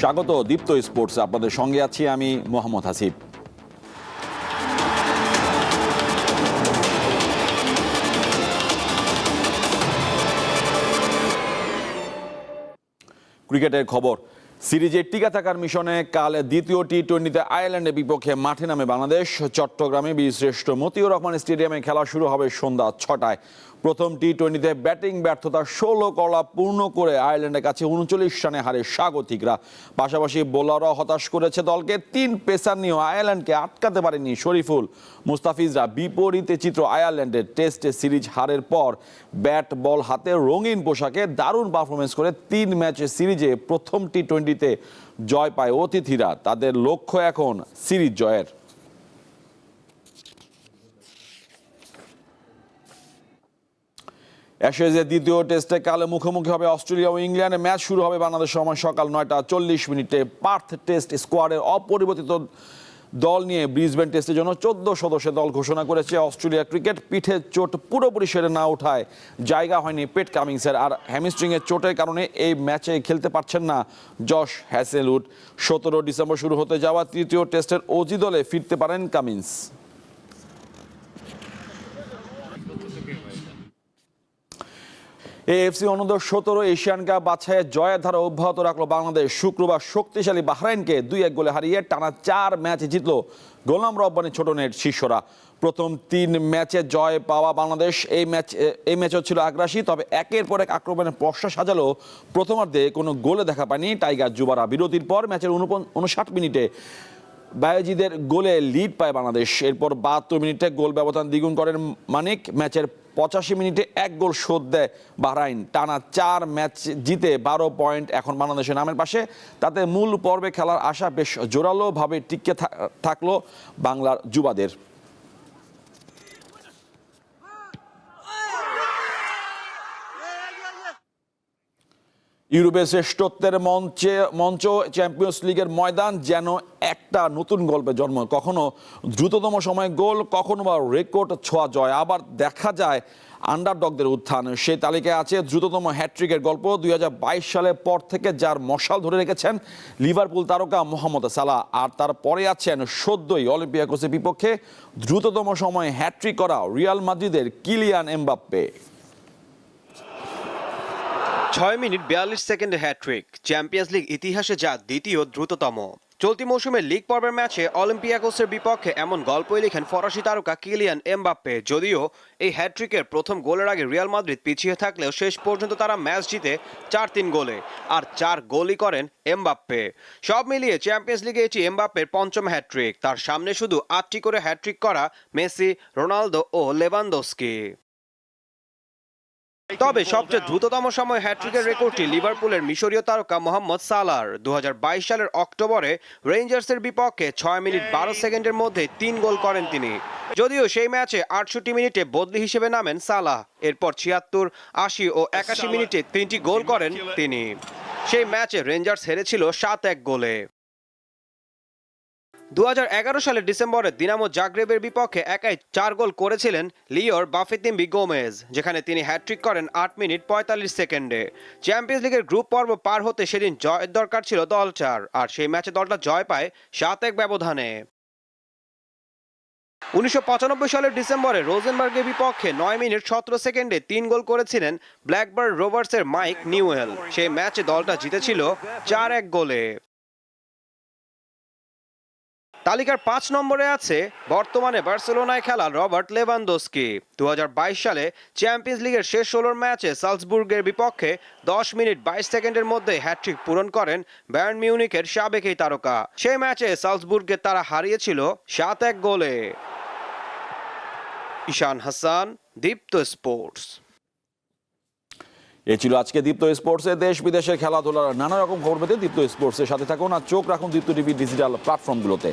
স্বাগত দীপ্ত স্পোর্টস, আপনাদের সঙ্গে আছি আমি মোহাম্মদ হাসিব। ক্রিকেটের খবর। সিরিজে টিকা থাকার মিশনে কাল দ্বিতীয় টি-20তে আয়ারল্যান্ডের বিপক্ষে মাঠে নামে বাংলাদেশ। চট্টগ্রামে বীরশ্রেষ্ঠ মতিউর রহমান স্টেডিয়ামে খেলা শুরু হবে সন্ধ্যা 6টায়। প্রথম টি-20তে ব্যাটিং ব্যর্থতা 16 কলা পূর্ণ করে আয়ারল্যান্ডের কাছে 39 রানে হারে স্বাগতিকরা। পাশাপাশি বোলাররাও হতাশ করেছে দলকে। 3 পেসার নিয়েও আয়ারল্যান্ডকে আটকাতে পারেনি শরীফুল মুস্তাফিজরা। বিপরীতে চিত্র আয়ারল্যান্ডের। টেস্টে সিরিজ হারের পর ব্যাট বল হাতে রঙিন পোশাকে দারুণ পারফরমেন্স করে 3 ম্যাচের সিরিজে প্রথম টি-20তে জয় পায় অতিথিরা। তাদের লক্ষ্য এখন সিরিজ জয়ের। অ্যাশেজের দ্বিতীয় টেস্টে কালে মুখোমুখি হবে অস্ট্রেলিয়া ও ইংল্যান্ডে। ম্যাচ শুরু হবে বাংলাদেশ সময় সকাল 9টা 40 পার্থ টেস্ট স্কোয়াডের অপরিবর্তিত দল নিয়ে ব্রিসবেন টেস্টের জন্য 14 সদস্যের দল ঘোষণা করেছে অস্ট্রেলিয়া ক্রিকেট। পিঠের চোট পুরোপুরি সেরে না ওঠায় জায়গা হয়নি পেট কামিন্সের, আর হ্যামস্ট্রিংয়ের চোটের কারণে এই ম্যাচে খেলতে পারছেন না জশ হ্যাসেলউড। 17 ডিসেম্বর শুরু হতে যাওয়া তৃতীয় টেস্টের অজি দলে ফিরতে পারেন কামিন্স। এএফসি অনূর্ধ্ব 17 এশিয়ান কাপ বাছাইয়ে জয়ের ধারা অব্যাহত রাখলো বাংলাদেশ। শুক্রবার শক্তিশালী বাহরাইনকে 2-1 গোলে হারিয়ে টানা 4 ম্যাচে জিতল গোলাম রব্বানী ছোট নেট শিষ্যরা। প্রথম 3 ম্যাচে জয় পাওয়া বাংলাদেশ এই ম্যাচও ছিল আগ্রাসী, তবে একের পর এক আক্রমণের পশ্চা সাজালো প্রথমার্ধে কোনো গোলে দেখা পায়নি টাইগার যুবারা। বিরতির পর ম্যাচের 59 মিনিটে বায়েজিদের গোলে লিড পায় বাংলাদেশ। এরপর 72 মিনিটে গোল ব্যবধান দ্বিগুণ করেন মানিক। ম্যাচের 85 মিনিটে 1 গোল শোধ দেয় বাহরাইন। টানা 4 ম্যাচ জিতে 12 পয়েন্ট এখন বাংলাদেশের নামের পাশে। তাতে মূল পর্বে খেলার আশা বেশ জোরালোভাবে টিকে থাকলো বাংলার যুবাদের। ইউরোপের শ্রেষ্ঠত্বের মঞ্চ চ্যাম্পিয়ন্স লিগের ময়দান যেন একটা নতুন গল্পের জন্ম। কখনো দ্রুততম সময়ে গোল, কখনো বা রেকর্ড ছোঁয়া জয়। আবার দেখা যায় আন্ডারডগদের উত্থান। সেই তালিকায় আছে দ্রুততম হ্যাট্রিকের গল্প। 2022 সালের পর থেকে যার মশাল ধরে রেখেছেন লিভারপুল তারকা মোহাম্মদ সালাহ। আর তারপরে আছেন সদ্যই অলিম্পিয়াকোসের বিপক্ষে দ্রুততম সময়ে হ্যাট্রিক করা রিয়াল মাদ্রিদের কিলিয়ান এমবাপ্পে। 6 মিনিট 42 সেকেন্ডে হ্যাট্রিক, চ্যাম্পিয়ন্স লিগ ইতিহাসে যা দ্বিতীয় দ্রুততম। চলতি মৌসুমে লিগ পর্বের ম্যাচে অলিম্পিয়াকোসের বিপক্ষে এমন গল্পই লেখেন ফরাসি তারকা কিলিয়ান এমবাপ্পে। যদিও এই হ্যাট্রিকের প্রথম গোলের আগে রিয়াল মাদ্রিদ পিছিয়ে থাকলেও শেষ পর্যন্ত তারা ম্যাচ জিতে 4-3 গোলে, আর 4 গোলই করেন এমবাপ্পে। সব মিলিয়ে চ্যাম্পিয়ন্স লিগে এটি এমবাপ্পের পঞ্চম হ্যাট্রিক। তার সামনে শুধু 8টি করে হ্যাট্রিক করা মেসি, রোনালদো ও লেভানডস্কি। তবে সবচেয়ে দ্রুততম সময় হ্যাট্রিকের রেকর্ডটি লিভারপুলের মিশরীয় তারকা মোহাম্মদ সালাহর। 2022 সালের অক্টোবরে রেঞ্জার্সের বিপক্ষে 6 মিনিট 12 সেকেন্ডের মধ্যে 3 গোল করেন তিনি। যদিও সেই ম্যাচে 68 মিনিটে বদলি হিসেবে নামেন সালাহ। এরপর 76, 80 ও 81 মিনিটে 3টি গোল করেন তিনি। সেই ম্যাচে রেঞ্জার্স হেরেছিল 7-1 গোলে। 2011 সালের ডিসেম্বরে দিনামো জাগ্রেবের বিপক্ষে একাই 4 গোল করেছিলেন লিওর বাফেতিম্বি গোমেজ, যেখানে তিনি হ্যাট্রিক করেন 8 মিনিট 45 সেকেন্ডে। চ্যাম্পিয়ন্স লিগের গ্রুপ পর্ব পার হতে সেদিন জয়ের দরকার ছিল দলটার, আর সেই ম্যাচে দলটা জয় পায় 7-1 ব্যবধানে। 1995 সালের ডিসেম্বরে রোজেনবার্গের বিপক্ষে 9 মিনিট 17 সেকেন্ডে 3 গোল করেছিলেন ব্ল্যাকবার্ন রোভার্সের মাইক নিউয়েল। সেই ম্যাচে দলটা জিতেছিল 4-1 গোলে। তালিকার 5 নম্বরে আছে বর্তমানে বার্সেলোনায় খেলা রবার্ট লেভানডস্কি। 2022 সালে চ্যাম্পিয়ন্স লিগের শেষ 16 ম্যাচে সালজবুর্গের বিপক্ষে 10 মিনিট 22 সেকেন্ডের মধ্যে হ্যাট্রিক পূরণ করেন বায়ার্ন মিউনিখের সাবেক এই তারকা। সেই ম্যাচে সালজবুর্গকে তারা হারিয়েছিল 7-1 গোলে। ঈশান হাসান, দীপ্ত স্পোর্টস। এ ছিল আজকে দীপ্ত স্পোর্টসে। দেশ বিদেশের খেলাধুলার নানা রকম খবর পেতে দীপ্ত স্পোর্টসের সাথে থাকুন, আর চোখ রাখুন দীপ্ত টিভি ডিজিটাল প্ল্যাটফর্মগুলোতে।